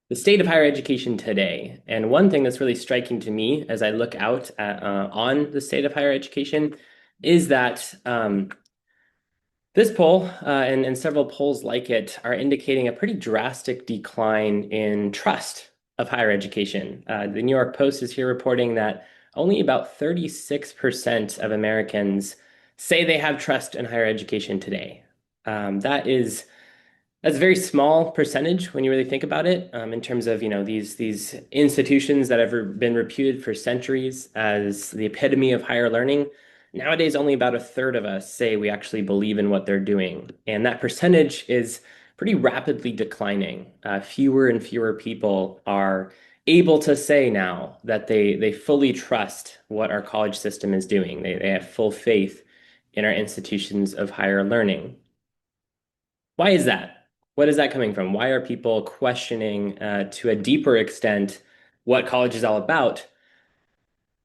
the state of higher education today. And one thing that's really striking to me as I look out at, on the state of higher education is that this poll and several polls like it are indicating a pretty drastic decline in trust of higher education. The New York Post is here reporting that only about 36% of Americans say they have trust in higher education today. That's a very small percentage when you really think about it, in terms of, these institutions that have been reputed for centuries as the epitome of higher learning. Nowadays, only about a third of us say we actually believe in what they're doing, and that percentage is pretty rapidly declining. Fewer and fewer people are able to say now that they fully trust what our college system is doing. They have full faith in our institutions of higher learning. Why is that? What is that coming from? Why are people questioning to a deeper extent what college is all about?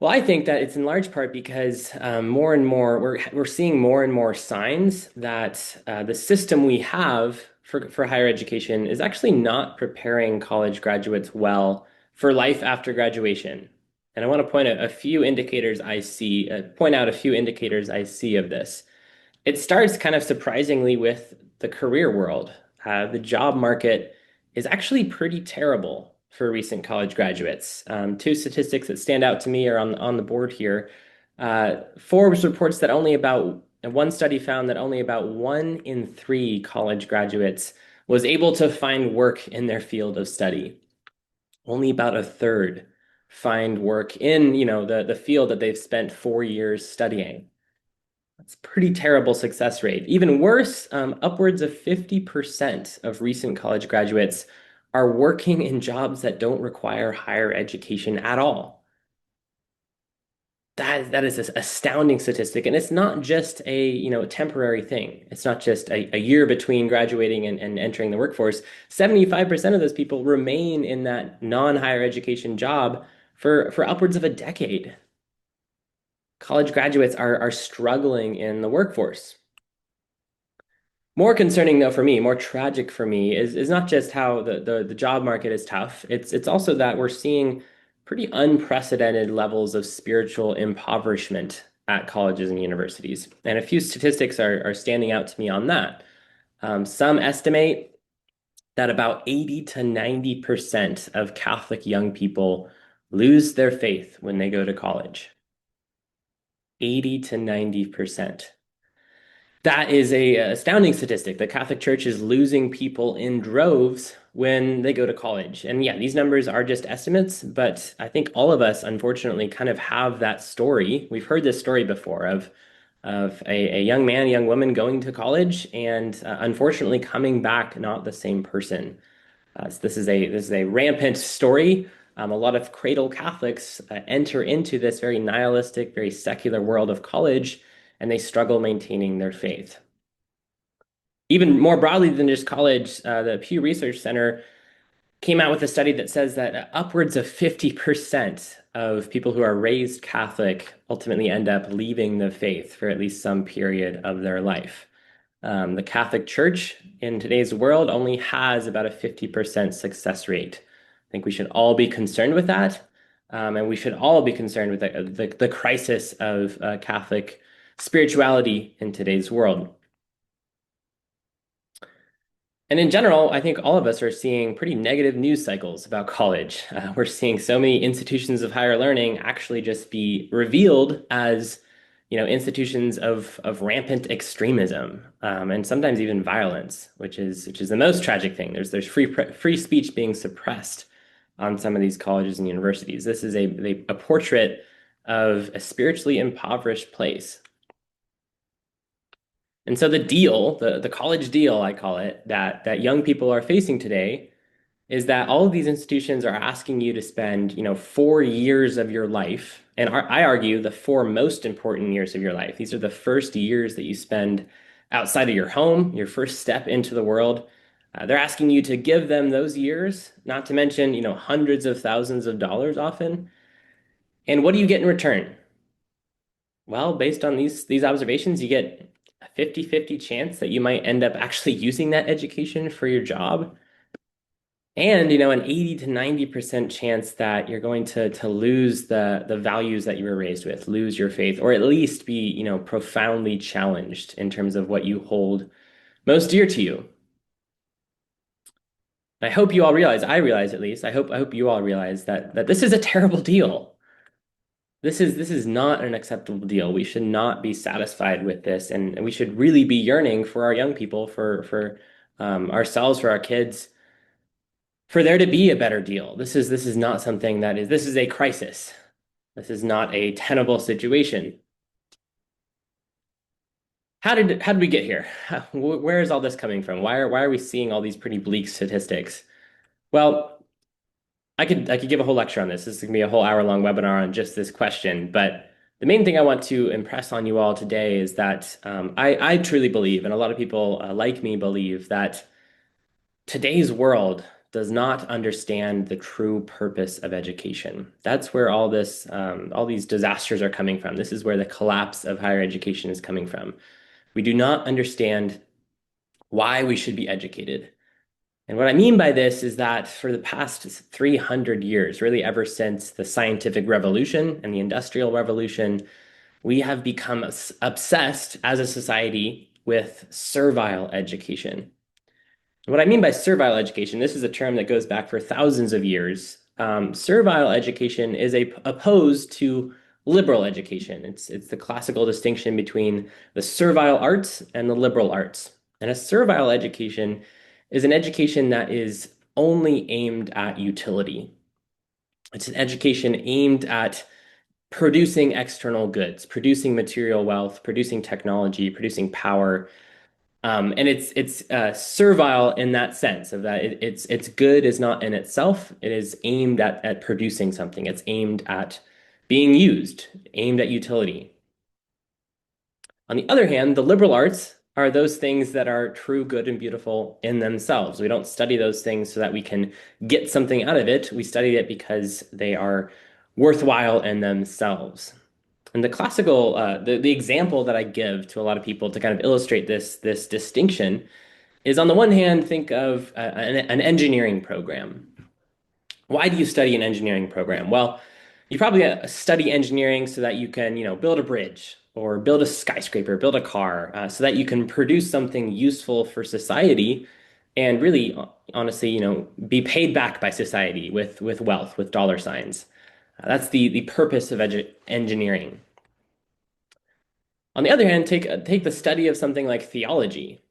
Well, I think that it's in large part because more and more we're seeing more and more signs that the system we have for higher education is actually not preparing college graduates well for life after graduation. And I want to point out a few indicators I see of this. It starts kind of surprisingly with the career world. The job market is actually pretty terrible for recent college graduates. Two statistics that stand out to me are on the board here. Forbes reports that one study found that only about 1 in 3 college graduates was able to find work in their field of study. Only about a third find work in, the field that they've spent 4 years studying. That's a pretty terrible success rate. Even worse, upwards of 50% of recent college graduates are working in jobs that don't require higher education at all. That is an astounding statistic, and it's not just a temporary thing. It's not just a year between graduating and entering the workforce. 75% of those people remain in that non-higher education job for upwards of a decade. College graduates are struggling in the workforce. More concerning, though, for me, more tragic for me, is not just how the job market is tough. It's also that we're seeing pretty unprecedented levels of spiritual impoverishment at colleges and universities. And a few statistics are standing out to me on that. Some estimate that about 80 to 90% of Catholic young people lose their faith when they go to college. 80 to 90%. That is a astounding statistic. The Catholic Church is losing people in droves when they go to college. And yeah, these numbers are just estimates, but I think all of us, unfortunately, kind of have that story. We've heard this story before of a young man, young woman going to college and unfortunately coming back not the same person. So this is a rampant story. A lot of cradle Catholics enter into this very nihilistic, very secular world of college, and they struggle maintaining their faith. Even more broadly than just college, the Pew Research Center came out with a study that says that upwards of 50% of people who are raised Catholic ultimately end up leaving the faith for at least some period of their life. The Catholic Church in today's world only has about a 50% success rate. I think we should all be concerned with that. And we should all be concerned with the crisis of Catholic spirituality in today's world. And in general, I think all of us are seeing pretty negative news cycles about college. We're seeing so many institutions of higher learning actually just be revealed as, institutions of rampant extremism, and sometimes even violence, which is the most tragic thing. There's free speech being suppressed on some of these colleges and universities. This is a portrait of a spiritually impoverished place. And so the college deal, I call it, that young people are facing today is that all of these institutions are asking you to spend, 4 years of your life, and I argue the four most important years of your life. These are the first years that you spend outside of your home, your first step into the world. They're asking you to give them those years, not to mention, hundreds of thousands of dollars often. And what do you get in return? Well, based on these observations, you get a 50-50 chance that you might end up actually using that education for your job. And, an 80 to 90% chance that you're going to lose the values that you were raised with, lose your faith, or at least be, profoundly challenged in terms of what you hold most dear to you. I hope you all realize, I realize at least, I hope you all realize that this is a terrible deal. This is not an acceptable deal. We should not be satisfied with this, and we should really be yearning for our young people, for ourselves, for our kids, for there to be a better deal. This is not something that is. This is a crisis. This is not a tenable situation. How did we get here? Where is all this coming from? Why are we seeing all these pretty bleak statistics? Well, I could give a whole lecture on this. This is gonna be a whole hour-long webinar on just this question. But the main thing I want to impress on you all today is that I truly believe, and a lot of people like me believe, that today's world does not understand the true purpose of education. That's where all these disasters are coming from. This is where the collapse of higher education is coming from. We do not understand why we should be educated. And what I mean by this is that for the past 300 years, really ever since the scientific revolution and the industrial revolution, we have become obsessed as a society with servile education. What I mean by servile education, this is a term that goes back for thousands of years. Servile education is opposed to liberal education. It's the classical distinction between the servile arts and the liberal arts. And a servile education is an education that is only aimed at utility. It's an education aimed at producing external goods, producing material wealth, producing technology, producing power, and it's servile in that sense of that it's good is not in itself. It is aimed at producing something. It's aimed at being used, aimed at utility. On the other hand, the liberal arts are those things that are true, good, and beautiful in themselves. We don't study those things so that we can get something out of it. We study it because they are worthwhile in themselves. And the example that I give to a lot of people to kind of illustrate this distinction is, on the one hand, think of an engineering program. Why do you study an engineering program? Well, you probably study engineering so that you can, build a bridge or build a skyscraper, build a car, so that you can produce something useful for society and really, honestly, be paid back by society with wealth, with dollar signs. That's the purpose of engineering. On the other hand, take the study of something like theology.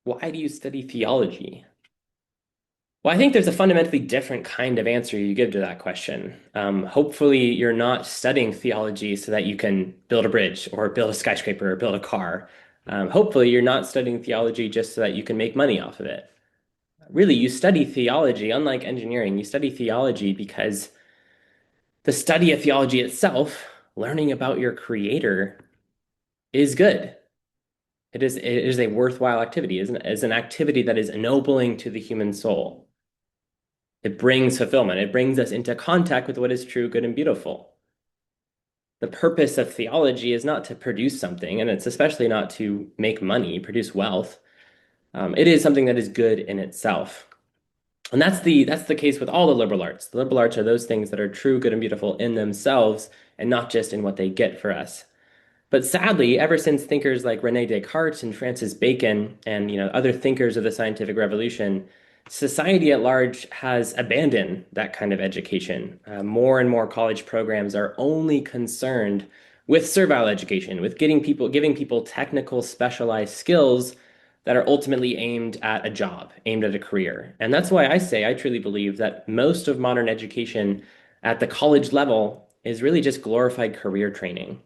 Why do you study theology? Well, I think there's a fundamentally different kind of answer you give to that question. Hopefully, you're not studying theology so that you can build a bridge or build a skyscraper or build a car. Hopefully, you're not studying theology just so that you can make money off of it. Really, you study theology, unlike engineering, you study theology because the study of theology itself, learning about your creator, is good. It is a worthwhile activity. It is an activity that is ennobling to the human soul. It brings fulfillment. It brings us into contact with what is true, good, and beautiful. The purpose of theology is not to produce something, and it's especially not to make money, produce wealth. It is something that is good in itself. And that's the case with all the liberal arts. The liberal arts are those things that are true, good, and beautiful in themselves, and not just in what they get for us. But sadly, ever since thinkers like Rene Descartes and Francis Bacon and other thinkers of the scientific revolution, society at large has abandoned that kind of education. More and more college programs are only concerned with servile education, with giving people technical, specialized skills that are ultimately aimed at a job, aimed at a career. And that's why I truly believe that most of modern education at the college level is really just glorified career training.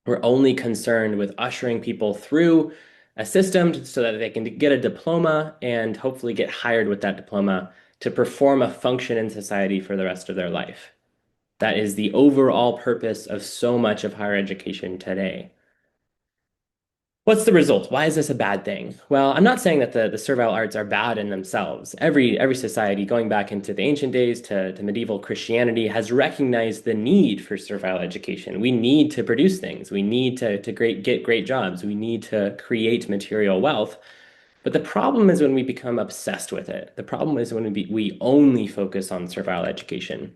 We're only concerned with ushering people through a system so that they can get a diploma and hopefully get hired with that diploma to perform a function in society for the rest of their life. That is the overall purpose of so much of higher education today. What's the result? Why is this a bad thing? Well, I'm not saying that the servile arts are bad in themselves. Every society, going back into the ancient days to medieval Christianity, has recognized the need for servile education. We need to produce things. We need to get great jobs. We need to create material wealth. But the problem is when we become obsessed with it. The problem is when we only focus on survival education.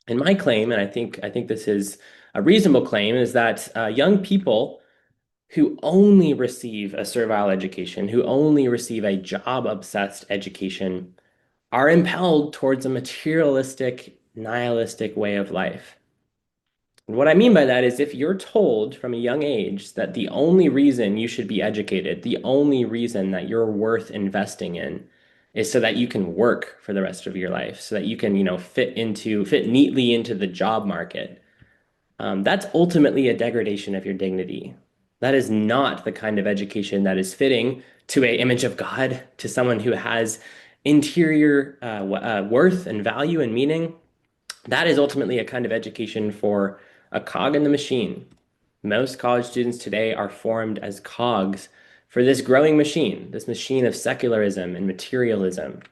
And my claim, and I think this is a reasonable claim, is that young people who only receive a servile education, who only receive a job-obsessed education, are impelled towards a materialistic, nihilistic way of life. And what I mean by that is if you're told from a young age that the only reason you should be educated, the only reason that you're worth investing in is so that you can work for the rest of your life, so that you can, fit neatly into the job market. That's ultimately a degradation of your dignity. That is not the kind of education that is fitting to a image of God, to someone who has interior worth and value and meaning. That is ultimately a kind of education for a cog in the machine. Most college students today are formed as cogs for this growing machine, this machine of secularism and materialism.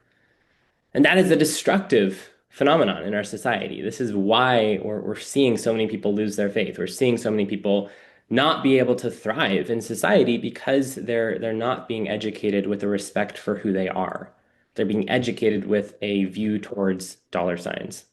And that is a destructive phenomenon in our society. This is why we're seeing so many people lose their faith. We're seeing so many people not be able to thrive in society because they're not being educated with a respect for who they are. They're being educated with a view towards dollar signs.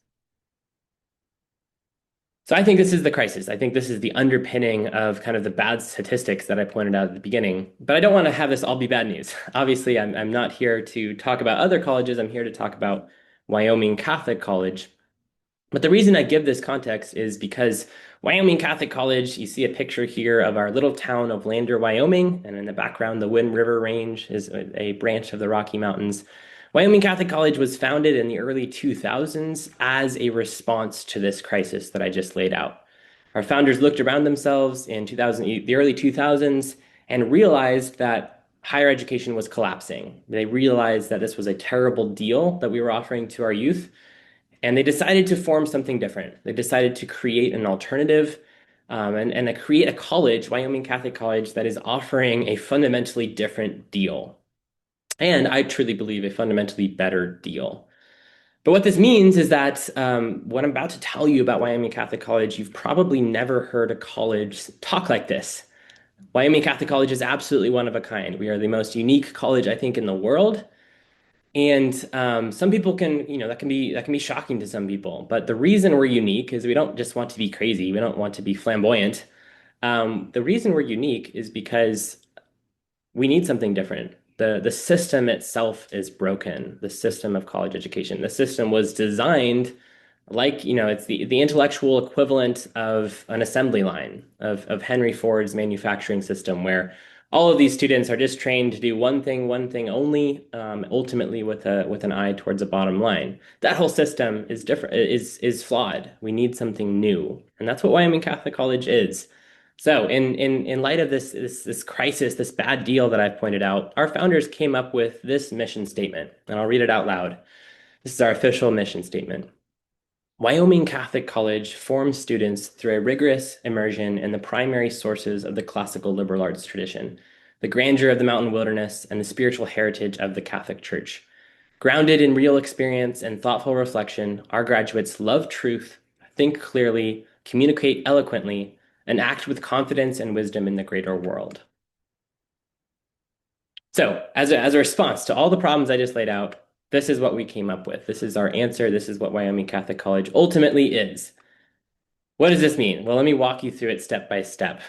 So I think this is the crisis. I think this is the underpinning of kind of the bad statistics that I pointed out at the beginning. But I don't want to have this all be bad news. Obviously, I'm not here to talk about other colleges. I'm here to talk about Wyoming Catholic College. But the reason I give this context is because Wyoming Catholic College, you see a picture here of our little town of Lander, Wyoming, and in the background, the Wind River Range is a branch of the Rocky Mountains. Wyoming Catholic College was founded in the early 2000s as a response to this crisis that I just laid out. Our founders looked around themselves in the early 2000s, and realized that higher education was collapsing. They realized that this was a terrible deal that we were offering to our youth, and they decided to form something different. They decided to create an alternative and create a college, Wyoming Catholic College, that is offering a fundamentally different deal. And I truly believe a fundamentally better deal. But what this means is that what I'm about to tell you about Wyoming Catholic College, you've probably never heard a college talk like this. Wyoming Catholic College is absolutely one of a kind. We are the most unique college, I think, in the world. And some people can, that can be shocking to some people. But the reason we're unique is we don't just want to be crazy. We don't want to be flamboyant. The reason we're unique is because we need something different. The system itself is broken, the system of college education. The system was designed like, it's the intellectual equivalent of an assembly line of Henry Ford's manufacturing system, where all of these students are just trained to do one thing only, ultimately with an eye towards a bottom line. That whole system is different, is flawed. We need something new, and that's what Wyoming Catholic College is. So, in light of this crisis, this bad deal that I've pointed out, our founders came up with this mission statement, and I'll read it out loud. This is our official mission statement. Wyoming Catholic College forms students through a rigorous immersion in the primary sources of the classical liberal arts tradition, the grandeur of the mountain wilderness, and the spiritual heritage of the Catholic Church. Grounded in real experience and thoughtful reflection, our graduates love truth, think clearly, communicate eloquently, and act with confidence and wisdom in the greater world. So, as a response to all the problems I just laid out, this is what we came up with. This is our answer. This is what Wyoming Catholic College ultimately is. What does this mean? Well, let me walk you through it step by step.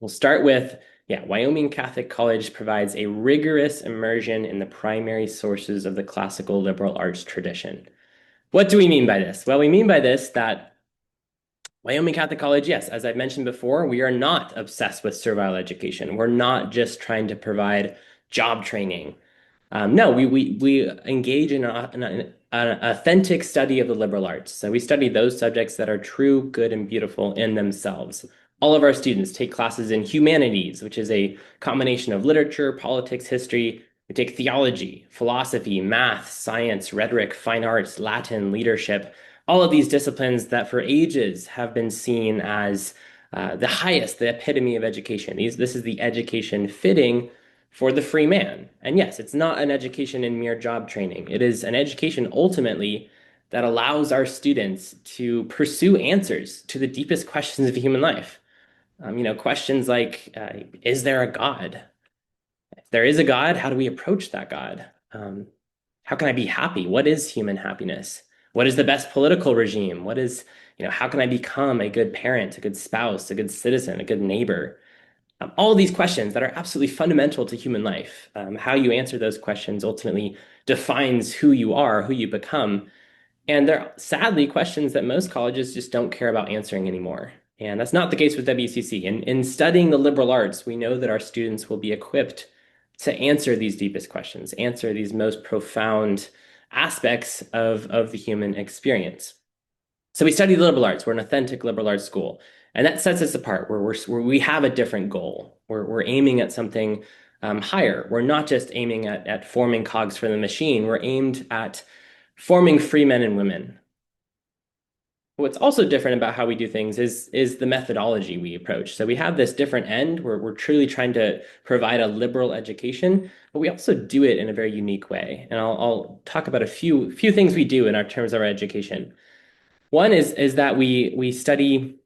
We'll start with, Wyoming Catholic College provides a rigorous immersion in the primary sources of the classical liberal arts tradition. What do we mean by this? Well, we mean by this that Wyoming Catholic College, yes, as I've mentioned before, we are not obsessed with servile education. We're not just trying to provide job training. No, we engage in an authentic study of the liberal arts. So we study those subjects that are true, good, and beautiful in themselves. All of our students take classes in humanities, which is a combination of literature, politics, history. We take theology, philosophy, math, science, rhetoric, fine arts, Latin, leadership, all of these disciplines that for ages have been seen as the highest, the epitome of education. This is the education fitting for the free man. And yes, it's not an education in mere job training. It is an education ultimately that allows our students to pursue answers to the deepest questions of human life. Questions like, is there a God? there is a God. How do we approach that God? How can I be happy? What is human happiness? What is the best political regime? How can I become a good parent, a good spouse, a good citizen, a good neighbor? All these questions that are absolutely fundamental to human life. How you answer those questions ultimately defines who you are, who you become. And they're sadly questions that most colleges just don't care about answering anymore. And that's not the case with WCC. In studying the liberal arts, we know that our students will be equipped to answer these deepest questions, answer these most profound aspects of the human experience. So we study the liberal arts. We're an authentic liberal arts school. And that sets us apart, where we have a different goal. We're aiming at something higher. We're not just aiming at forming cogs for the machine. We're aimed at forming free men and women. What's also different about how we do things is the methodology we approach. So we have this different end where we're truly trying to provide a liberal education, but we also do it in a very unique way. And I'll talk about a few things we do in our terms of our education. One is that we study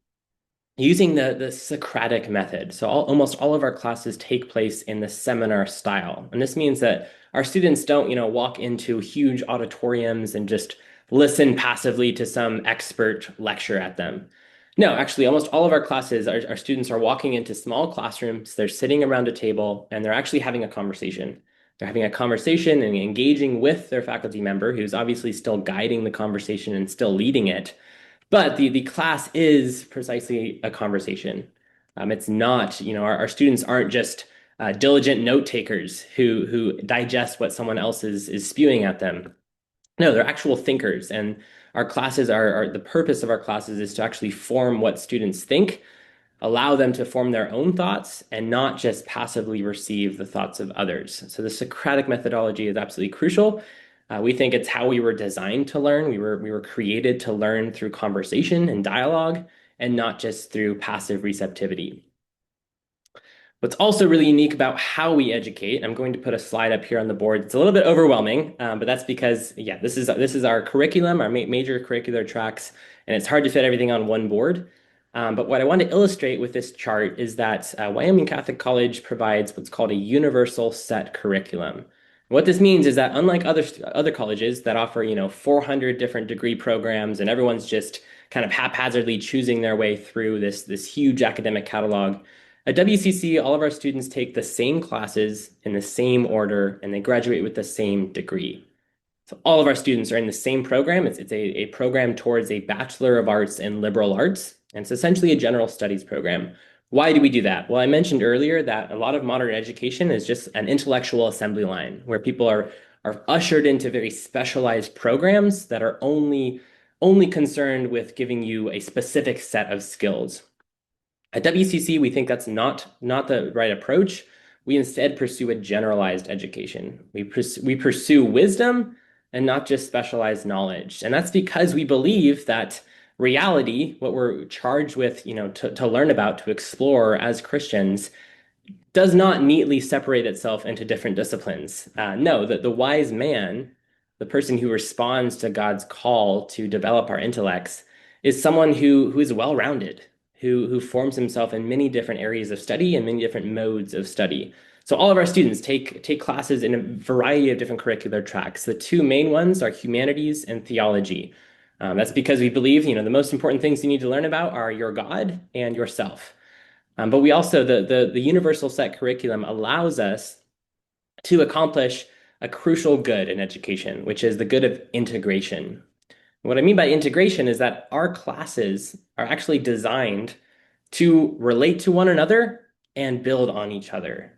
using the Socratic method. So almost all of our classes take place in the seminar style. And this means that our students don't, walk into huge auditoriums and just listen passively to some expert lecture at them. No, actually, almost all of our classes, our students are walking into small classrooms, they're sitting around a table, and they're actually having a conversation. They're having a conversation and engaging with their faculty member, who's obviously still guiding the conversation and still leading it. But the class is precisely a conversation. It's not, our students aren't just diligent note takers who digest what someone else is spewing at them. No, they're actual thinkers. And our classes are the purpose of our classes is to actually form what students think, allow them to form their own thoughts, and not just passively receive the thoughts of others. So the Socratic methodology is absolutely crucial. We think it's how we were designed to learn. We were created to learn through conversation and dialogue, and not just through passive receptivity. What's also really unique about how we educate, I'm going to put a slide up here on the board. It's a little bit overwhelming, but that's because, yeah, this is our curriculum, our major curricular tracks, and it's hard to fit everything on one board. But what I want to illustrate with this chart is that Wyoming Catholic College provides what's called a universal set curriculum. What this means is that unlike other colleges that offer, 400 different degree programs, and everyone's just kind of haphazardly choosing their way through this huge academic catalog, at WCC, all of our students take the same classes in the same order, and they graduate with the same degree. So all of our students are in the same program. It's a program towards a Bachelor of Arts in Liberal Arts, and it's essentially a general studies program. Why do we do that? Well, I mentioned earlier that a lot of modern education is just an intellectual assembly line where people are ushered into very specialized programs that are only concerned with giving you a specific set of skills. At WCC, we think that's not the right approach. We instead pursue a generalized education. We pursue wisdom and not just specialized knowledge. And that's because we believe that reality, what we're charged with, to learn about, to explore as Christians, does not neatly separate itself into different disciplines. No, the wise man, the person who responds to God's call to develop our intellects, is someone who is well-rounded, who forms himself in many different areas of study and many different modes of study. So all of our students take classes in a variety of different curricular tracks. The two main ones are humanities and theology. That's because we believe, the most important things you need to learn about are your God and yourself. But we also, the universal set curriculum allows us to accomplish a crucial good in education, which is the good of integration. What I mean by integration is that our classes are actually designed to relate to one another and build on each other.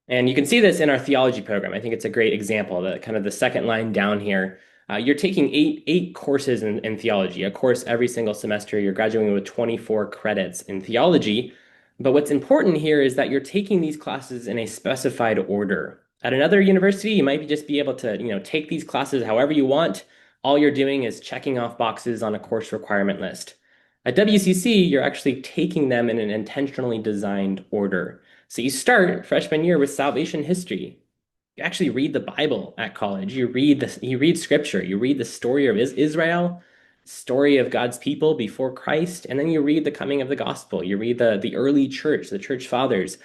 And you can see this in our theology program. I think it's a great example, the second line down here. You're taking eight courses in theology, a course every single semester. You're graduating with 24 credits in theology. But what's important here is that you're taking these classes in a specified order. At another university, you might just be able to, take these classes however you want. All you're doing is checking off boxes on a course requirement list. At WCC, you're actually taking them in an intentionally designed order. So you start freshman year with salvation history. You actually read the Bible at college. You read scripture. You read the story of Israel, story of God's people before Christ, and then you read the coming of the gospel. You read the early church, the church fathers.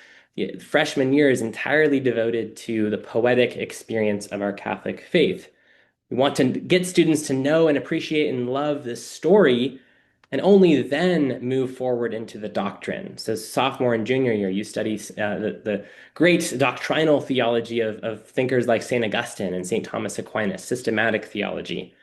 freshman year is entirely devoted to the poetic experience of our Catholic faith. We want to get students to know and appreciate and love this story, and only then move forward into the doctrine. So, sophomore and junior year, you study the great doctrinal theology of thinkers like St. Augustine and St. Thomas Aquinas, systematic theology.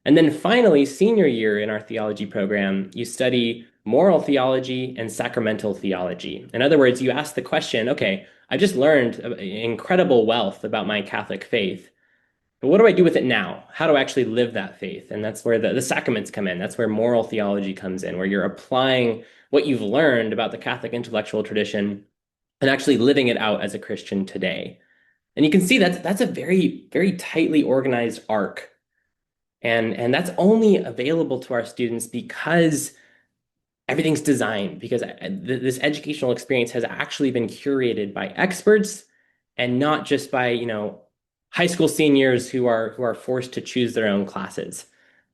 And then finally, senior year in our theology program, you study moral theology and sacramental theology. In other words, you ask the question, okay, I just learned incredible wealth about my Catholic faith. But what do I do with it now? How do I actually live that faith? And that's where the sacraments come in. That's where moral theology comes in, where you're applying what you've learned about the Catholic intellectual tradition and actually living it out as a Christian today. And you can see that's a very, very tightly organized arc. And that's only available to our students because everything's designed, because this educational experience has actually been curated by experts and not just by, high school seniors who are forced to choose their own classes.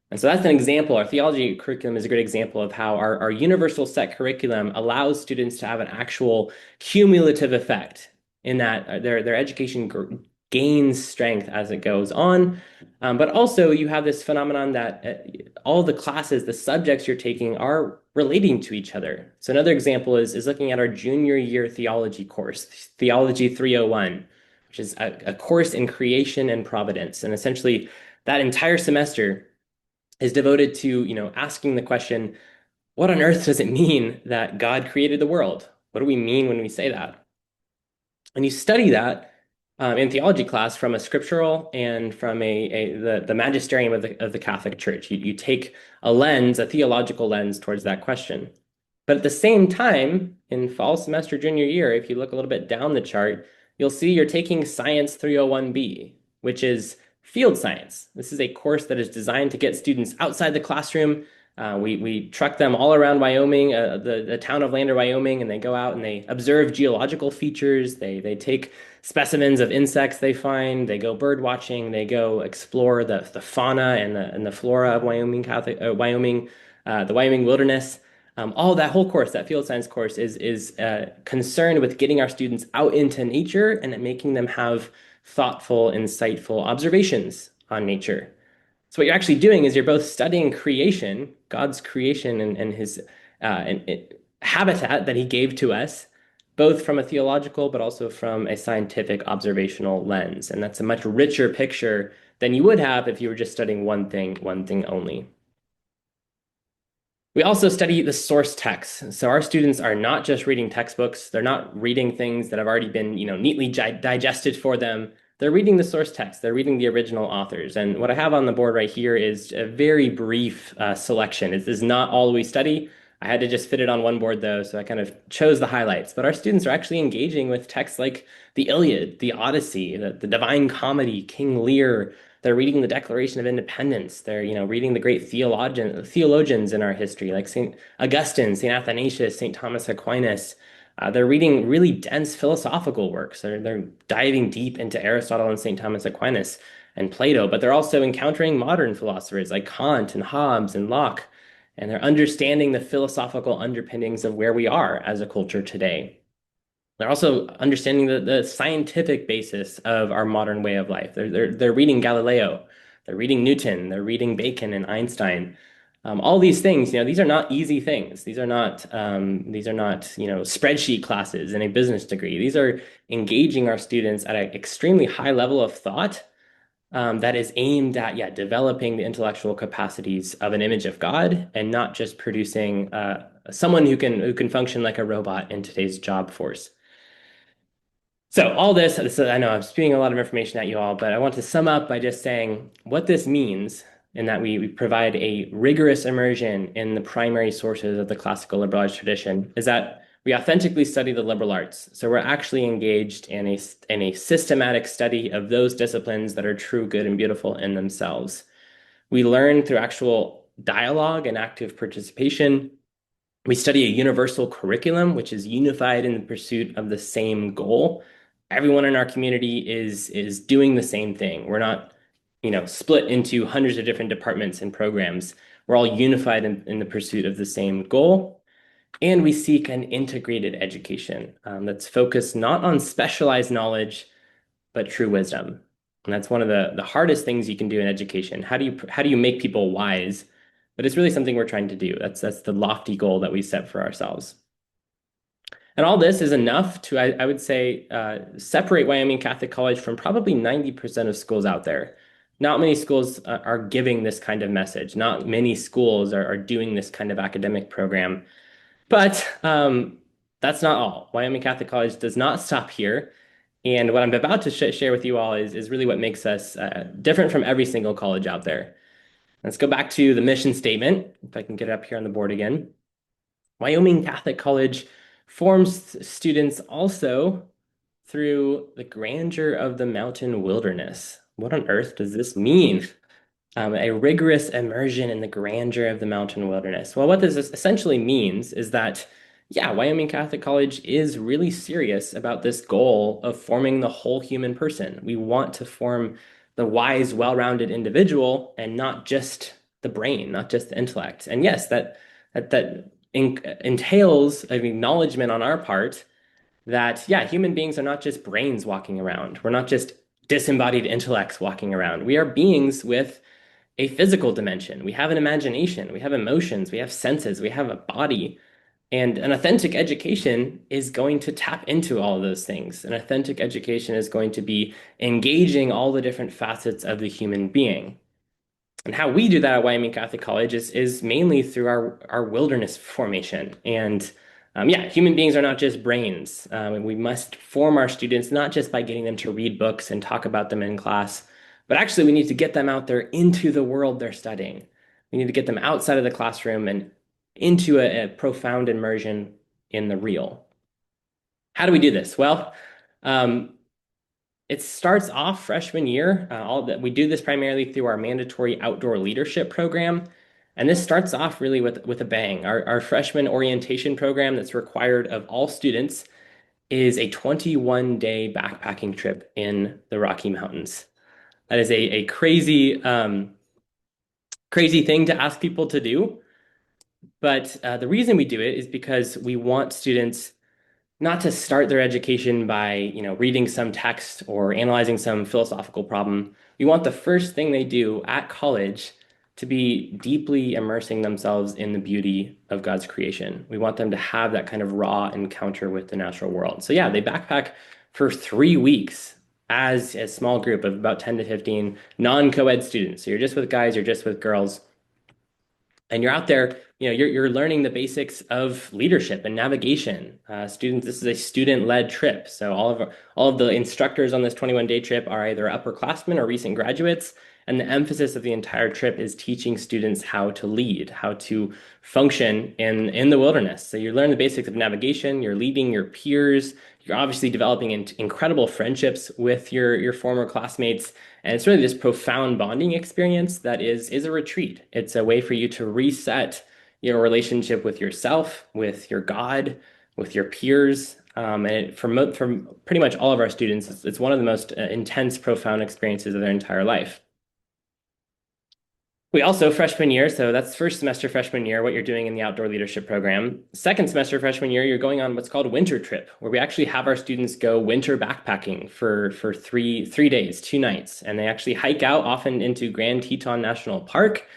And so that's an example. Our theology curriculum is a great example of how our universal set curriculum allows students to have an actual cumulative effect in that their education gains strength as it goes on. But also, you have this phenomenon that all the classes, the subjects you're taking are relating to each other. So another example is looking at our junior year theology course, Theology 301, which is a course in creation and providence. And essentially, that entire semester is devoted to, asking the question, what on earth does it mean that God created the world? What do we mean when we say that? And you study that in theology class from a scriptural and from the magisterium of the Catholic Church. You take a lens, a theological lens towards that question. But at the same time, in fall semester junior year, if you look a little bit down the chart, you'll see you're taking Science 301B, which is field science. This is a course that is designed to get students outside the classroom. We truck them all around Wyoming, the town of Lander, Wyoming, and they go out and they observe geological features. They take specimens of insects they find. They go bird watching. They go explore the fauna and the flora of Wyoming, the Wyoming wilderness. All that whole course, that field science course, is concerned with getting our students out into nature and making them have thoughtful, insightful observations on nature. So what you're actually doing is you're both studying creation, God's creation and his habitat that he gave to us, both from a theological but also from a scientific observational lens. And that's a much richer picture than you would have if you were just studying one thing only. We also study the source text. So our students are not just reading textbooks. They're not reading things that have already been, neatly digested for them. They're reading the source text. They're reading the original authors. And what I have on the board right here is a very brief selection. This is not all we study. I had to just fit it on one board though, so I kind of chose the highlights. But our students are actually engaging with texts like the Iliad, the Odyssey, the Divine Comedy, King Lear. They're reading the Declaration of Independence. They're, reading the great theologians in our history, like St. Augustine, St. Athanasius, St. Thomas Aquinas. They're reading really dense philosophical works. They're diving deep into Aristotle and St. Thomas Aquinas and Plato, but they're also encountering modern philosophers like Kant and Hobbes and Locke, and they're understanding the philosophical underpinnings of where we are as a culture today. They're also understanding the scientific basis of our modern way of life. They're reading Galileo, they're reading Newton, they're reading Bacon and Einstein. All these things, these are not easy things. These are not spreadsheet classes in a business degree. These are engaging our students at an extremely high level of thought that is aimed at, developing the intellectual capacities of an image of God and not just producing someone who can function like a robot in today's job force. So all this, I know I'm spewing a lot of information at you all, but I want to sum up by just saying what this means in that we provide a rigorous immersion in the primary sources of the classical liberal arts tradition is that we authentically study the liberal arts. So we're actually engaged in a systematic study of those disciplines that are true, good, and beautiful in themselves. We learn through actual dialogue and active participation. We study a universal curriculum, which is unified in the pursuit of the same goal. Everyone in our community is doing the same thing. We're not, split into hundreds of different departments and programs. We're all unified in the pursuit of the same goal. And we seek an integrated education that's focused not on specialized knowledge, but true wisdom. And that's one of the hardest things you can do in education. How do you make people wise? But it's really something we're trying to do. That's the lofty goal that we set for ourselves. And all this is enough to, I would say, separate Wyoming Catholic College from probably 90% of schools out there. Not many schools are giving this kind of message. Not many schools are doing this kind of academic program. But that's not all. Wyoming Catholic College does not stop here. And what I'm about to share with you all is really what makes us different from every single college out there. Let's go back to the mission statement. If I can get it up here on the board again. Wyoming Catholic College forms students also through the grandeur of the mountain wilderness. What on earth does this mean? A rigorous immersion in the grandeur of the mountain wilderness. Well, what this essentially means is that, yeah, Wyoming Catholic College is really serious about this goal of forming the whole human person. We want to form the wise, well-rounded individual and not just the brain, not just the intellect. And yes, that entails an acknowledgement on our part that, yeah, human beings are not just brains walking around. We're not just disembodied intellects walking around. We are beings with a physical dimension. We have an imagination, we have emotions, we have senses, we have a body. And an authentic education is going to tap into all of those things. An authentic education is going to be engaging all the different facets of the human being. And how we do that at Wyoming Catholic College is mainly through our wilderness formation. And yeah, human beings are not just brains. And we must form our students not just by getting them to read books and talk about them in class, but actually we need to get them out there into the world they're studying. We need to get them outside of the classroom and into a profound immersion in the real. How do we do this? Well, um, it starts off freshman year. All that we do this primarily through our mandatory outdoor leadership program. And this starts off really with a bang. Our freshman orientation program that's required of all students is a 21-day backpacking trip in the Rocky Mountains. That is a crazy, crazy thing to ask people to do. But the reason we do it is because we want students not to start their education by, reading some text or analyzing some philosophical problem. We want the first thing they do at college to be deeply immersing themselves in the beauty of God's creation. We want them to have that kind of raw encounter with the natural world. So yeah, they backpack for 3 weeks as a small group of about 10 to 15 non-co-ed students. So you're just with guys, you're just with girls and you're out there, you're learning the basics of leadership and navigation. Students, this is a student-led trip, so all of the instructors on this 21-day trip are either upperclassmen or recent graduates, and the emphasis of the entire trip is teaching students how to lead, how to function in the wilderness. So you learn the basics of navigation, you're leading your peers, you're obviously developing incredible friendships with your former classmates, and it's really this profound bonding experience that is a retreat. It's a way for you to reset your relationship with yourself, with your God, with your peers. For pretty much all of our students, it's one of the most intense, profound experiences of their entire life. We also, freshman year, so that's first semester freshman year, what you're doing in the outdoor leadership program. Second semester freshman year, you're going on what's called a winter trip, where we actually have our students go winter backpacking for three days, 2 nights. And they actually hike out often into Grand Teton National Park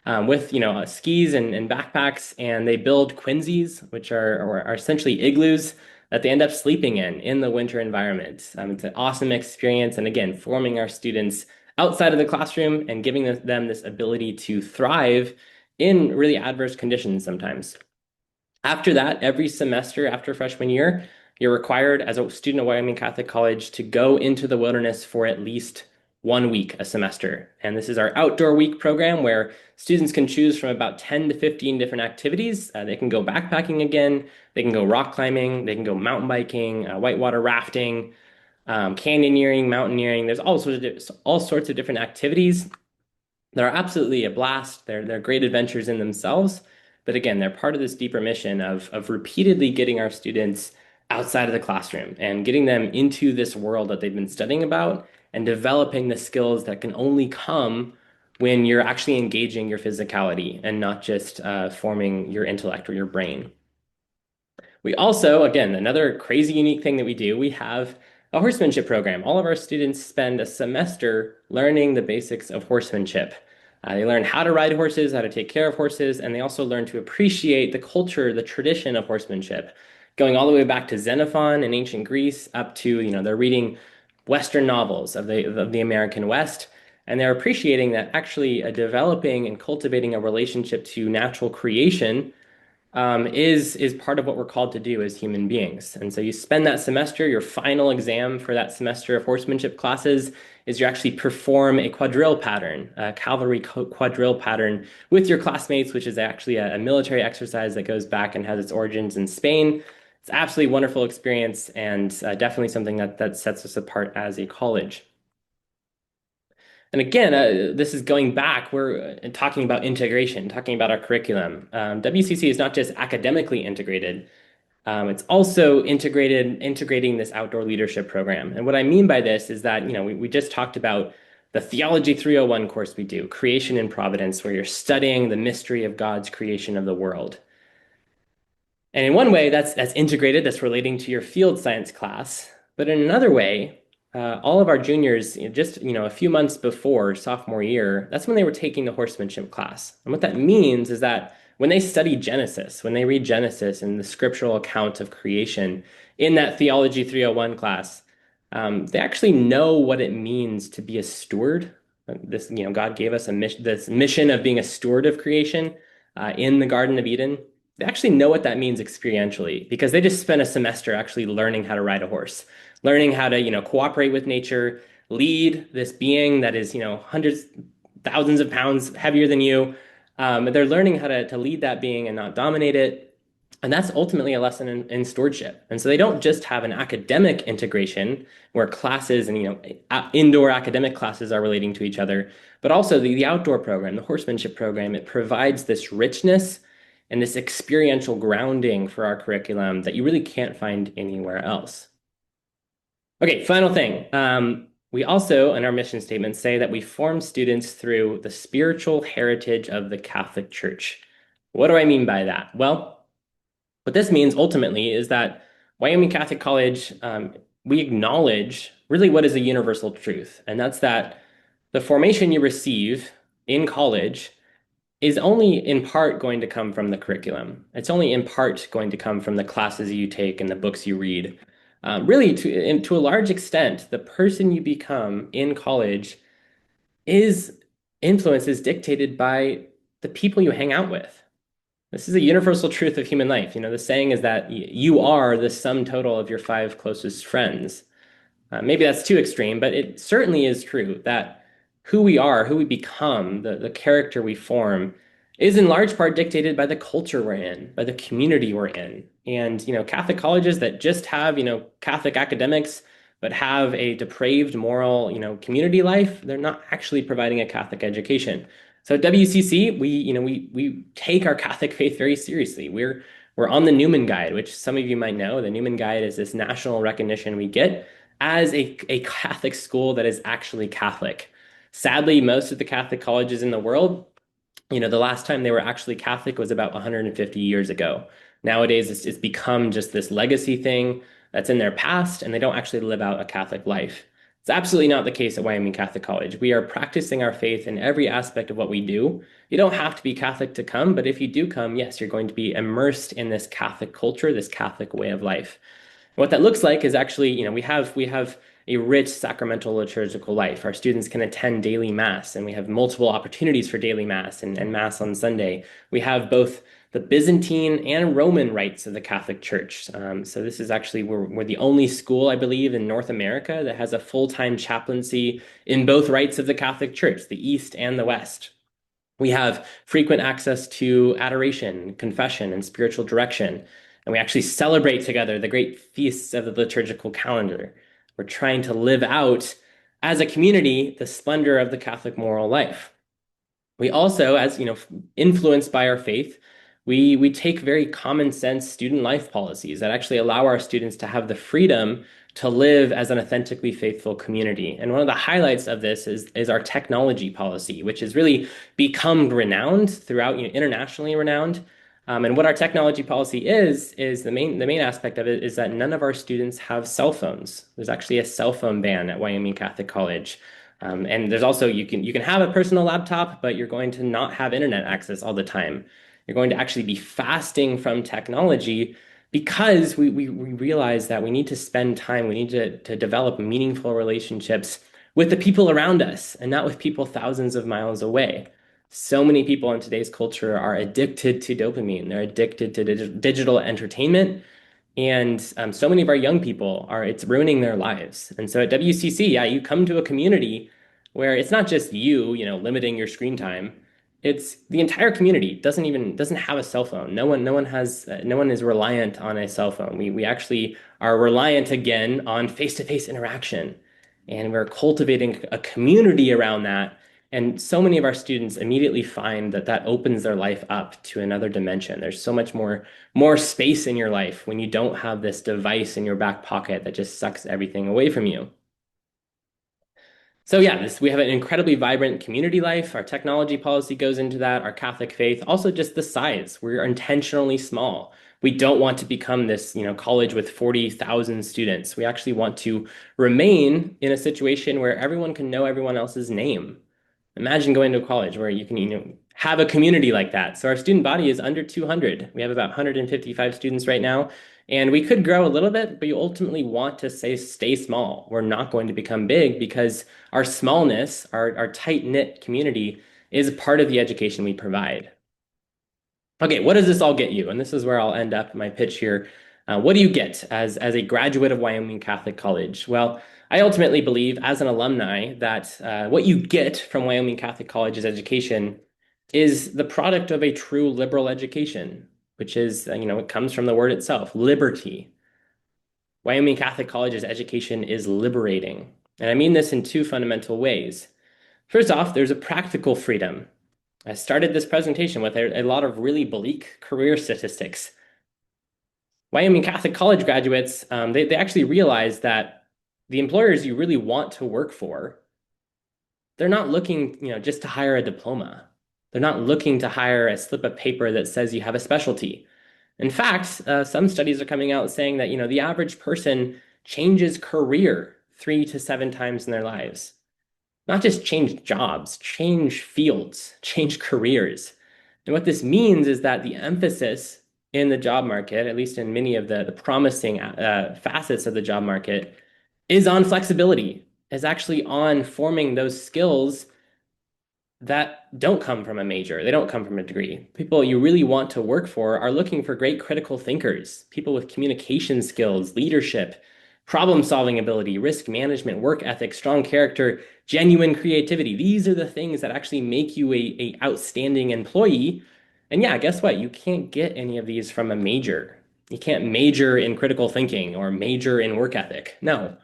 with skis and backpacks, and they build quinzees, which are essentially igloos that they end up sleeping in the winter environment. It's an awesome experience, and again, forming our students outside of the classroom and giving them this ability to thrive in really adverse conditions sometimes. After that, every semester after freshman year, you're required as a student at Wyoming Catholic College to go into the wilderness for at least 1 week a semester. And this is our outdoor week program where students can choose from about 10 to 15 different activities. They can go backpacking again, they can go rock climbing, they can go mountain biking, whitewater rafting, canyoneering, mountaineering. There's all sorts of different activities that are absolutely a blast. They're great adventures in themselves. But again, they're part of this deeper mission of repeatedly getting our students outside of the classroom and getting them into this world that they've been studying about and developing the skills that can only come when you're actually engaging your physicality and not just forming your intellect or your brain. We also, again, another crazy unique thing that we do, we have a horsemanship program. All of our students spend a semester learning the basics of horsemanship. They learn how to ride horses, how to take care of horses, and they also learn to appreciate the culture, the tradition of horsemanship, going all the way back to Xenophon in ancient Greece up to, they're reading Western novels of the American West, and they're appreciating that actually developing and cultivating a relationship to natural creation is part of what we're called to do as human beings. And so you spend that semester, your final exam for that semester of horsemanship classes is you actually perform a quadrille pattern, a cavalry quadrille pattern with your classmates, which is actually a military exercise that goes back and has its origins in Spain. It's absolutely wonderful experience and definitely something that sets us apart as a college. And again, this is going back, we're talking about integration, talking about our curriculum. WCC is not just academically integrated, it's also integrating this outdoor leadership program. And what I mean by this is that, we just talked about the Theology 301 course we do, Creation and Providence, where you're studying the mystery of God's creation of the world. And in one way, that's integrated, that's relating to your field science class. But in another way, all of our juniors, just a few months before sophomore year, that's when they were taking the horsemanship class. And what that means is that when they study Genesis, when they read Genesis and the scriptural account of creation in that Theology 301 class, they actually know what it means to be a steward. This, God gave us this mission of being a steward of creation in the Garden of Eden. They actually know what that means experientially because they just spent a semester actually learning how to ride a horse, learning how to, cooperate with nature, lead this being that is, hundreds, thousands of pounds heavier than you. They're learning how to lead that being and not dominate it. And that's ultimately a lesson in stewardship. And so they don't just have an academic integration where classes and, indoor academic classes are relating to each other, but also the outdoor program, the horsemanship program, it provides this richness and this experiential grounding for our curriculum that you really can't find anywhere else. Okay, final thing. We also, in our mission statement, say that we form students through the spiritual heritage of the Catholic Church. What do I mean by that? Well, what this means ultimately is that Wyoming Catholic College, we acknowledge really what is a universal truth, and that's that the formation you receive in college is only in part going to come from the curriculum. It's only in part going to come from the classes you take and the books you read. Really, to a large extent, the person you become in college is is dictated by the people you hang out with. This is a universal truth of human life. The saying is that you are the sum total of your five closest friends. Maybe that's too extreme, but it certainly is true that who we are, who we become, the character we form, is in large part dictated by the culture we're in, by the community we're in. And, Catholic colleges that just have, Catholic academics, but have a depraved moral, community life, they're not actually providing a Catholic education. So at WCC, we take our Catholic faith very seriously. We're on the Newman Guide, which some of you might know. The Newman Guide is this national recognition we get as a Catholic school that is actually Catholic. Sadly, most of the Catholic colleges in the world, the last time they were actually Catholic was about 150 years ago. Nowadays, it's become just this legacy thing that's in their past, and they don't actually live out a Catholic life. It's absolutely not the case at Wyoming Catholic College. We are practicing our faith in every aspect of what we do. You don't have to be Catholic to come, but if you do come, yes, you're going to be immersed in this Catholic culture, this Catholic way of life. What that looks like is actually, we have a rich sacramental liturgical life. Our students can attend daily mass, and we have multiple opportunities for daily mass and mass on Sunday. We have both the Byzantine and Roman rites of the Catholic Church. So this is actually we're the only school, I believe, in North America that has a full-time chaplaincy in both rites of the Catholic Church, the East and the West. We have frequent access to adoration, confession, and spiritual direction. And we actually celebrate together the great feasts of the liturgical calendar. We're trying to live out, as a community, the splendor of the Catholic moral life. We also, as influenced by our faith, we take very common sense student life policies that actually allow our students to have the freedom to live as an authentically faithful community. And one of the highlights of this is our technology policy, which has really become renowned throughout, internationally renowned. And what our technology policy is the main aspect of it is that none of our students have cell phones. There's actually a cell phone ban at Wyoming Catholic College. And there's also you can have a personal laptop, but you're going to not have internet access all the time. You're going to actually be fasting from technology because we realize that we need to spend time, we need to develop meaningful relationships with the people around us and not with people thousands of miles away. So many people in today's culture are addicted to dopamine. They're addicted to digital entertainment. And so many of our young people are, it's ruining their lives. And so at WCC, yeah, you come to a community where it's not just limiting your screen time. It's the entire community doesn't have a cell phone. No one is reliant on a cell phone. We actually are reliant again on face-to-face interaction. And we're cultivating a community around that. And so many of our students immediately find that that opens their life up to another dimension. There's so much more space in your life when you don't have this device in your back pocket that just sucks everything away from you. So yeah, we have an incredibly vibrant community life. Our technology policy goes into that, our Catholic faith, also just the size. We're intentionally small. We don't want to become this, college with 40,000 students. We actually want to remain in a situation where everyone can know everyone else's name. Imagine going to a college where you can, have a community like that. So our student body is under 200. We have about 155 students right now, and we could grow a little bit, but you ultimately want to stay small. We're not going to become big because our smallness, our tight-knit community is part of the education we provide. Okay, what does this all get you? And this is where I'll end up my pitch here. What do you get as a graduate of Wyoming Catholic College? Well, I ultimately believe, as an alumni, that what you get from Wyoming Catholic College's education is the product of a true liberal education, which is, it comes from the word itself, liberty. Wyoming Catholic College's education is liberating. And I mean this in two fundamental ways. First off, there's a practical freedom. I started this presentation with a lot of really bleak career statistics. Wyoming Catholic College graduates, they actually realize that the employers you really want to work for, they're not looking, just to hire a diploma. They're not looking to hire a slip of paper that says you have a specialty. In fact, some studies are coming out saying that, the average person changes career 3 to 7 times in their lives. Not just change jobs, change fields, change careers. And what this means is that the emphasis in the job market, at least in many of the promising facets of the job market, is on flexibility, is actually on forming those skills that don't come from a major. They don't come from a degree. People you really want to work for are looking for great critical thinkers, people with communication skills, leadership, problem-solving ability, risk management, work ethic, strong character, genuine creativity. These are the things that actually make you a outstanding employee. And yeah, guess what? You can't get any of these from a major. You can't major in critical thinking or major in work ethic. No.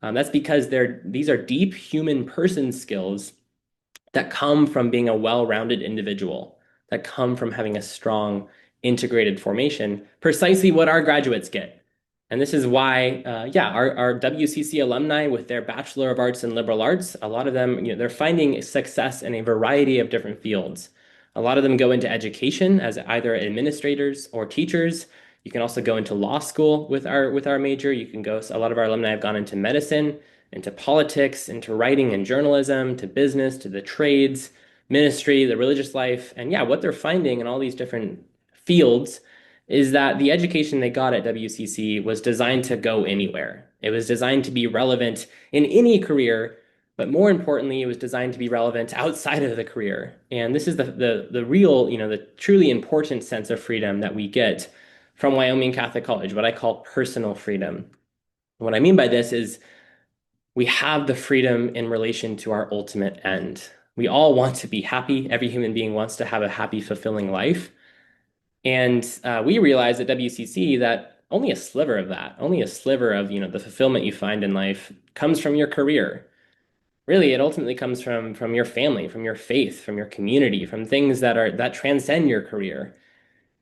That's because these are deep human person skills that come from being a well-rounded individual, that come from having a strong integrated formation, precisely what our graduates get. And this is why, yeah, our WCC alumni with their Bachelor of Arts in Liberal Arts, a lot of them, they're finding success in a variety of different fields. A lot of them go into education as either administrators or teachers. You can also go into law school with our major. You can go, a lot of our alumni have gone into medicine, into politics, into writing and journalism, to business, to the trades, ministry, the religious life. And yeah, what they're finding in all these different fields is that the education they got at WCC was designed to go anywhere. It was designed to be relevant in any career, but more importantly, it was designed to be relevant outside of the career. And this is the real, the truly important sense of freedom that we get from Wyoming Catholic College, what I call personal freedom. What I mean by this is we have the freedom in relation to our ultimate end. We all want to be happy. Every human being wants to have a happy, fulfilling life. And we realize at WCC that only a sliver of that, only a sliver of, the fulfillment you find in life comes from your career. Really, it ultimately comes from your family, from your faith, from your community, from things that transcend your career.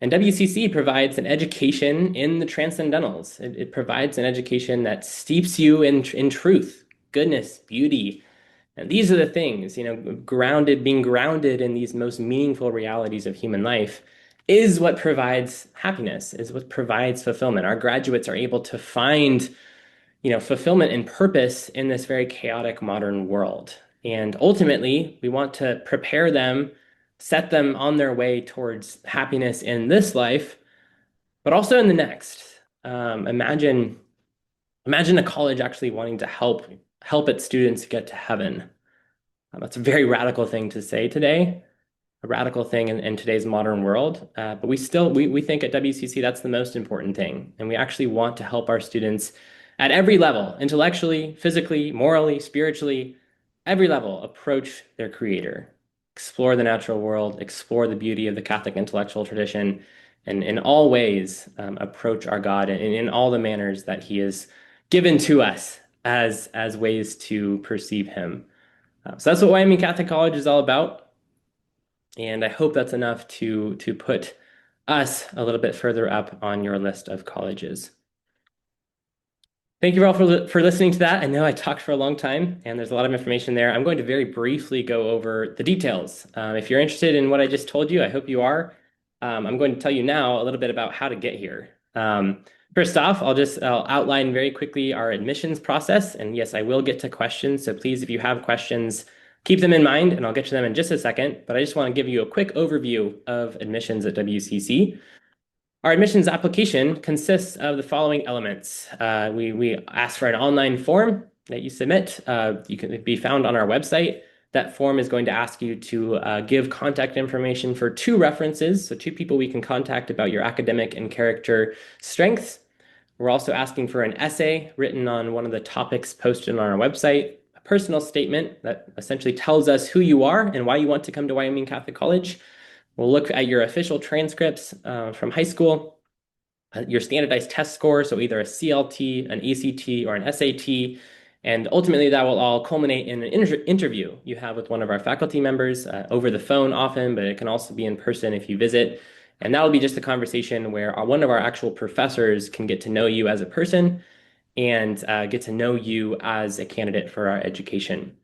And WCC provides an education in the transcendentals. It provides an education that steeps you in truth, goodness, beauty. And these are the things, being grounded in these most meaningful realities of human life. is what provides happiness, is what provides fulfillment. Our graduates are able to find, fulfillment and purpose in this very chaotic modern world. And ultimately, we want to prepare them, set them on their way towards happiness in this life, but also in the next. Imagine a college actually wanting to help its students get to heaven. That's a very radical thing to say today, a radical thing in today's modern world. But we think at WCC that's the most important thing. And we actually want to help our students at every level, intellectually, physically, morally, spiritually, every level, approach their creator, explore the natural world, explore the beauty of the Catholic intellectual tradition, and in all ways, approach our God in all the manners that he has given to us as ways to perceive him. So that's what Wyoming Catholic College is all about. And I hope that's enough to put us a little bit further up on your list of colleges. Thank you all for listening to that. I know I talked for a long time and there's a lot of information there. I'm going to very briefly go over the details. If you're interested in what I just told you, I hope you are. I'm going to tell you now a little bit about how to get here. First off, I'll outline very quickly our admissions process. And yes, I will get to questions. So please, if you have questions, keep them in mind and I'll get to them in just a second. But I just want to give you a quick overview of admissions at WCC. Our admissions application consists of the following elements. We ask for an online form that you submit. You can be found on our website. That form is going to ask you to give contact information for two references, so two people we can contact about your academic and character strengths. We're also asking for an essay written on one of the topics posted on our website, a personal statement that essentially tells us who you are and why you want to come to Wyoming Catholic College. We'll look at your official transcripts from high school, your standardized test score, so either a CLT, an ACT, or an SAT, and ultimately that will all culminate in an interview you have with one of our faculty members over the phone often, but it can also be in person if you visit. And that'll be just a conversation where one of our actual professors can get to know you as a person and get to know you as a candidate for our education.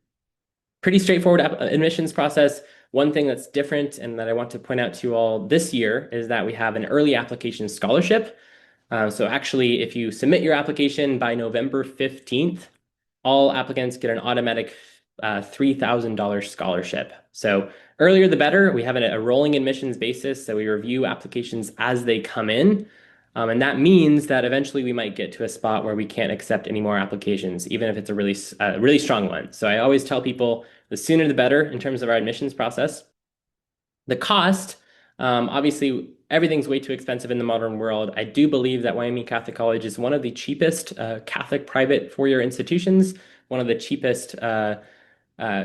Pretty straightforward admissions process. One thing that's different and that I want to point out to you all this year is that we have an early application scholarship. So actually, if you submit your application by November 15th, all applicants get an automatic $3,000 scholarship. So earlier the better. We have a rolling admissions basis, so we review applications as they come in. And that means that eventually we might get to a spot where we can't accept any more applications, even if it's a really strong one. So I always tell people the sooner the better in terms of our admissions process. The cost, obviously, everything's way too expensive in the modern world. I do believe that Wyoming Catholic College is one of the cheapest Catholic private four-year institutions, one of the cheapest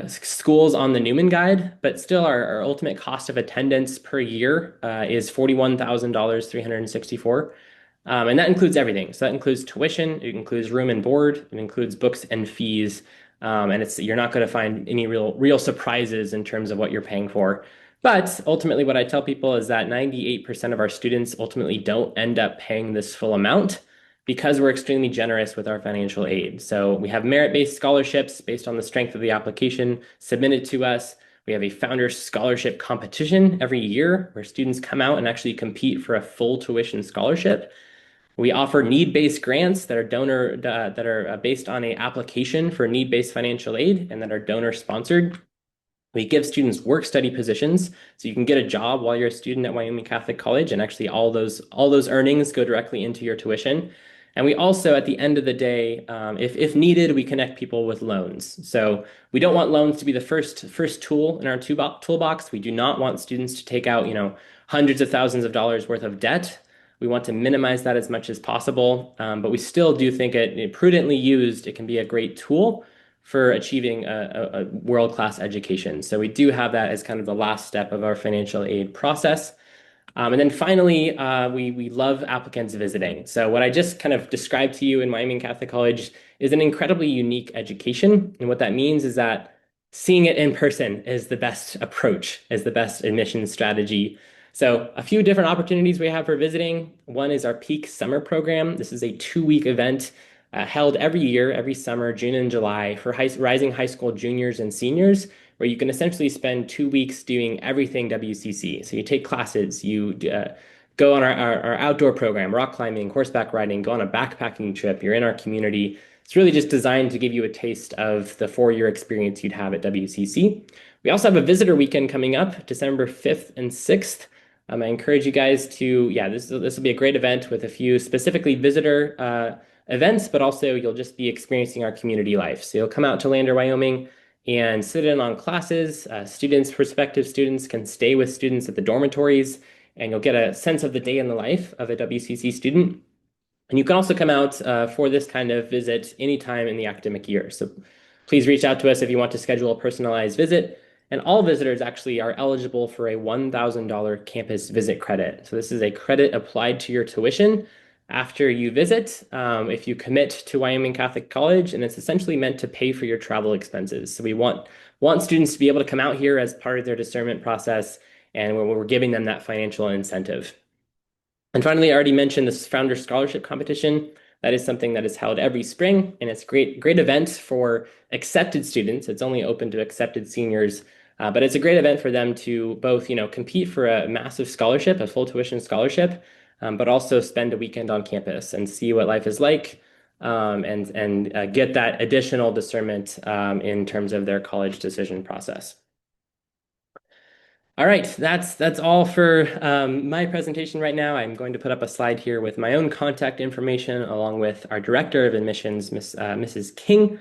schools on the Newman Guide, but still our ultimate cost of attendance per year is $41,000, 364. And that includes everything. So that includes tuition, it includes room and board, it includes books and fees. And you're not going to find any real surprises in terms of what you're paying for. But ultimately, what I tell people is that 98% of our students ultimately don't end up paying this full amount because we're extremely generous with our financial aid. So we have merit-based scholarships based on the strength of the application submitted to us. We have a Founders Scholarship competition every year where students come out and actually compete for a full tuition scholarship. We offer need-based grants that are based on an application for need-based financial aid and that are donor-sponsored. We give students work-study positions, so you can get a job while you're a student at Wyoming Catholic College, and actually all those earnings go directly into your tuition. And we also, at the end of the day, if needed, we connect people with loans. So we don't want loans to be the first tool in our toolbox. We do not want students to take out, hundreds of thousands of dollars worth of debt. We want to minimize that as much as possible, but we still do think prudently used, it can be a great tool for achieving a world-class education. So we do have that as kind of the last step of our financial aid process. And then finally, we love applicants visiting. So what I just kind of described to you in Wyoming Catholic College is an incredibly unique education. And what that means is that seeing it in person is the best approach, is the best admission strategy. So a few different opportunities we have for visiting. One is our Peak Summer Program. This is a 2-week event held every year, every summer, June and July, for rising high school juniors and seniors, where you can essentially spend 2 weeks doing everything WCC. So you take classes, you go on our outdoor program, rock climbing, horseback riding, go on a backpacking trip. You're in our community. It's really just designed to give you a taste of the 4 year experience you'd have at WCC. We also have a visitor weekend coming up, December 5th and 6th. I encourage you guys to, yeah, this will be a great event with a few specifically visitor events, but also you'll just be experiencing our community life. So you'll come out to Lander, Wyoming, and sit in on classes. Students, prospective students can stay with students at the dormitories, and you'll get a sense of the day in the life of a WCC student. And you can also come out for this kind of visit anytime in the academic year. So please reach out to us if you want to schedule a personalized visit. And all visitors actually are eligible for a $1,000 campus visit credit. So this is a credit applied to your tuition after you visit if you commit to Wyoming Catholic College, and it's essentially meant to pay for your travel expenses. So we want students to be able to come out here as part of their discernment process, and we're giving them that financial incentive. And finally, I already mentioned this Founder Scholarship Competition. That is something that is held every spring, and it's a great event for accepted students. It's only open to accepted seniors, but it's a great event for them to both, compete for a massive scholarship, a full tuition scholarship, but also spend a weekend on campus and see what life is like, and get that additional discernment in terms of their college decision process. All right, that's all for my presentation right now. I'm going to put up a slide here with my own contact information along with our Director of Admissions, Mrs. King.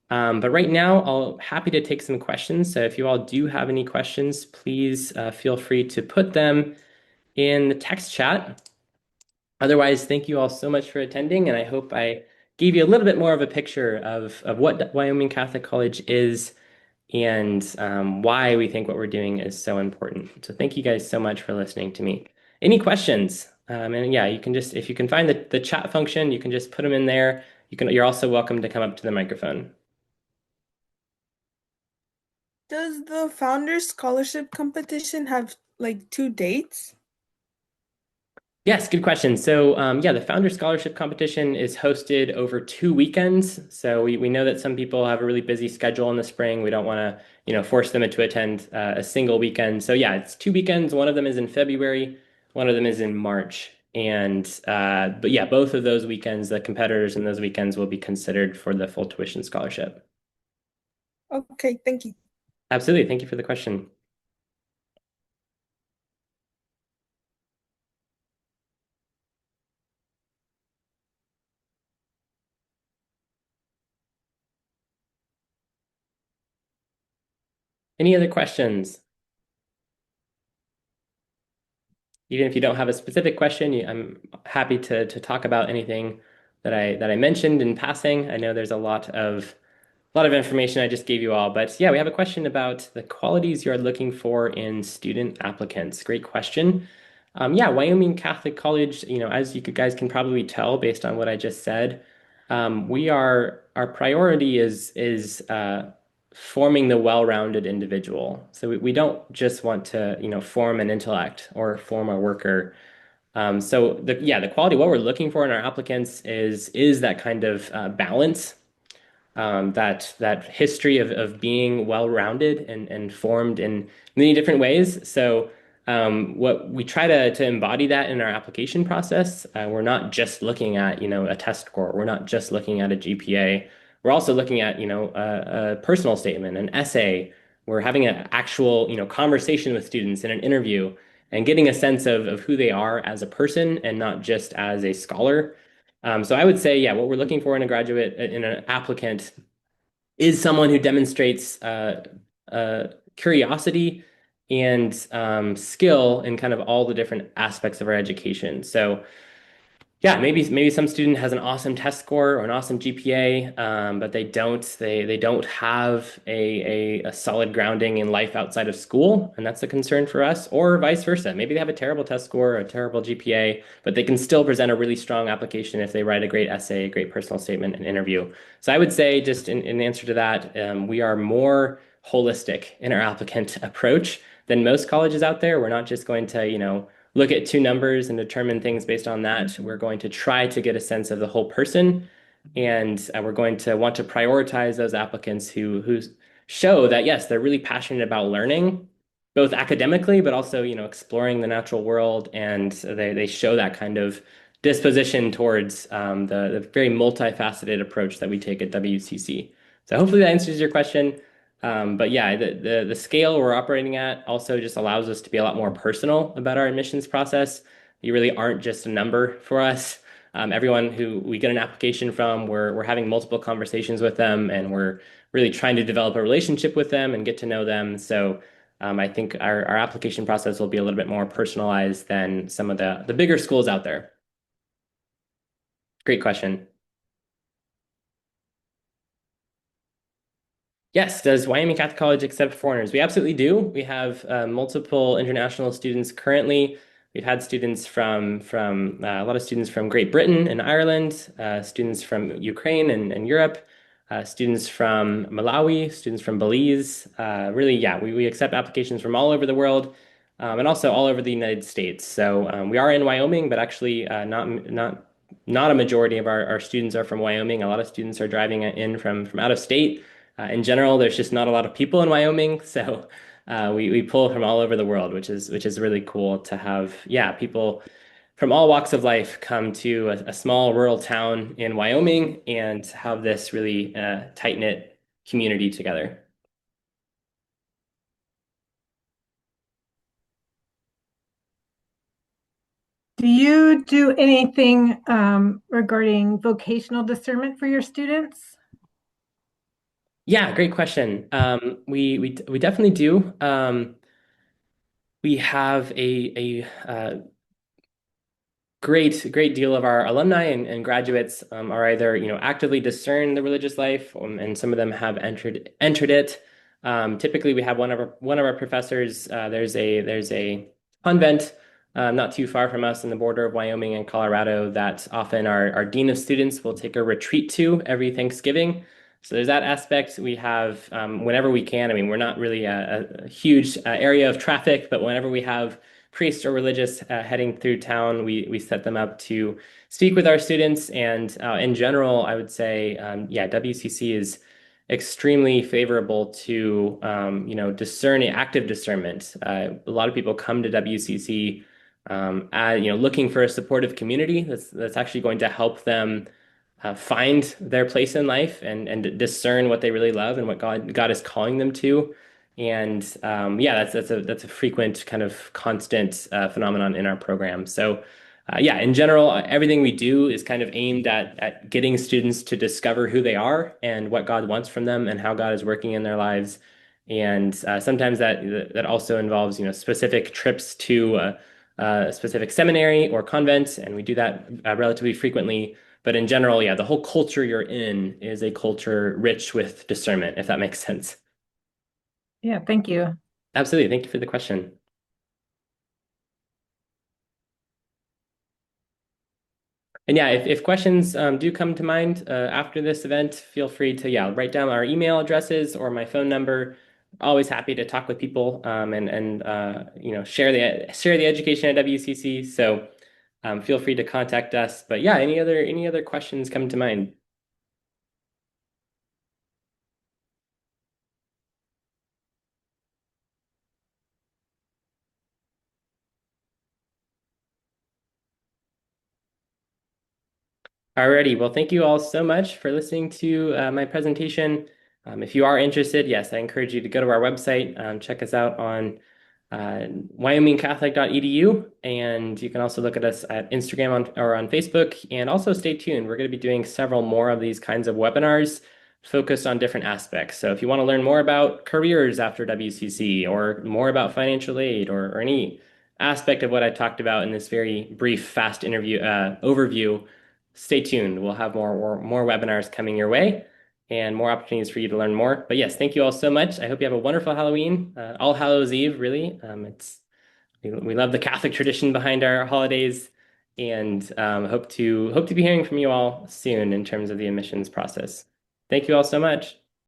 But right now, I'll happy to take some questions. So if you all do have any questions, please feel free to put them in the text chat. Otherwise, thank you all so much for attending, and I hope I gave you a little bit more of a picture of what Wyoming Catholic College is and why we think what we're doing is so important. So thank you guys so much for listening to me. Any questions? And yeah, you can just, if you can find the chat function, you can just put them in there. You're also welcome to come up to the microphone. Does the Founders Scholarship Competition have like two dates? Yes, good question. So yeah, the Founder Scholarship Competition is hosted over 2 weekends. So we know that some people have a really busy schedule in the spring. We don't want to, force them to attend a single weekend. So yeah, it's 2 weekends. One of them is in February, one of them is in March. And but yeah, both of those weekends, the competitors in those weekends will be considered for the full tuition scholarship. Okay, thank you. Absolutely. Thank you for the question. Any other questions? Even if you don't have a specific question, I'm happy to talk about anything that I mentioned in passing. I know there's a lot of information I just gave you all, but yeah, we have a question about the qualities you're looking for in student applicants. Great question. Yeah, Wyoming Catholic College, as you guys can probably tell based on what I just said, our priority is forming the well-rounded individual. So we don't just want to, form an intellect or form a worker. So the quality, what we're looking for in our applicants is that kind of balance, that history of being well-rounded and formed in many different ways. So what we try to embody that in our application process. We're not just looking at, a test score. We're not just looking at a GPA. We're also looking at, a personal statement, an essay. We're having an actual, conversation with students in an interview and getting a sense of who they are as a person and not just as a scholar. So I would say, yeah, what we're looking for in a graduate, in an applicant, is someone who demonstrates curiosity and skill in kind of all the different aspects of our education. So yeah, maybe some student has an awesome test score or an awesome GPA, but they don't have a solid grounding in life outside of school, and that's a concern for us. Or vice versa. Maybe they have a terrible test score or a terrible GPA, but they can still present a really strong application if they write a great essay, a great personal statement, and interview. So I would say, just in answer to that, we are more holistic in our applicant approach than most colleges out there. We're not just going to, look at two numbers and determine things based on that. We're going to try to get a sense of the whole person And we're going to want to prioritize those applicants who show that yes, they're really passionate about learning, both academically, but also, exploring the natural world, and they show that kind of disposition towards the very multifaceted approach that we take at WCC. So hopefully that answers your question. But yeah, the scale we're operating at also just allows us to be a lot more personal about our admissions process. You really aren't just a number for us. Everyone who we get an application from, we're having multiple conversations with them, and we're really trying to develop a relationship with them and get to know them. So I think our application process will be a little bit more personalized than some of the bigger schools out there. Great question. Yes, does Wyoming Catholic College accept foreigners? We absolutely do. We have multiple international students currently. We've had students from a lot of students from Great Britain and Ireland, students from Ukraine and Europe, students from Malawi, students from Belize. Really, yeah, we accept applications from all over the world, and also all over the United States. So we are in Wyoming, but actually not a majority of our students are from Wyoming. A lot of students are driving in from out of state. In general, there's just not a lot of people in Wyoming, so we pull from all over the world, which is really cool to have. Yeah, people from all walks of life come to a small rural town in Wyoming and have this really tight-knit community together. Do you do anything regarding vocational discernment for your students? Yeah, great question. We definitely do. We have a great deal of our alumni and graduates are either actively discern the religious life, and some of them have entered it. Typically, we have one of our professors. There's a convent not too far from us in the border of Wyoming and Colorado that often our dean of students will take a retreat to every Thanksgiving. So there's that aspect. We have whenever we can. I mean, we're not really a huge area of traffic, but whenever we have priests or religious heading through town, we set them up to speak with our students. And in general, I would say, yeah, WCC is extremely favorable to discerning active discernment. A lot of people come to WCC, looking for a supportive community that's actually going to help them find their place in life and discern what they really love and what God is calling them to. And yeah, that's a frequent kind of constant phenomenon in our program. So yeah, in general, everything we do is kind of aimed at getting students to discover who they are and what God wants from them and how God is working in their lives. And sometimes that also involves specific trips to a specific seminary or convent, and we do that relatively frequently. But in general, yeah, the whole culture you're in is a culture rich with discernment, if that makes sense. Yeah, thank you. Absolutely. Thank you for the question. And yeah, if questions do come to mind after this event, feel free to, yeah, write down our email addresses or my phone number. Always happy to talk with people and share the education at WCC. So feel free to contact us. But yeah, any other questions come to mind? Alrighty, well, thank you all so much for listening to my presentation. If you are interested, yes, I encourage you to go to our website, check us out on wyomingcatholic.edu, and you can also look at us at Instagram or on Facebook, and also stay tuned. We're going to be doing several more of these kinds of webinars focused on different aspects. So if you want to learn more about careers after WCC or more about financial aid or any aspect of what I talked about in this very brief, fast interview overview, stay tuned. We'll have more webinars coming your way and more opportunities for you to learn more. But yes, thank you all so much. I hope you have a wonderful Halloween, All Hallows Eve, really. We love the Catholic tradition behind our holidays, and hope to be hearing from you all soon in terms of the admissions process. Thank you all so much.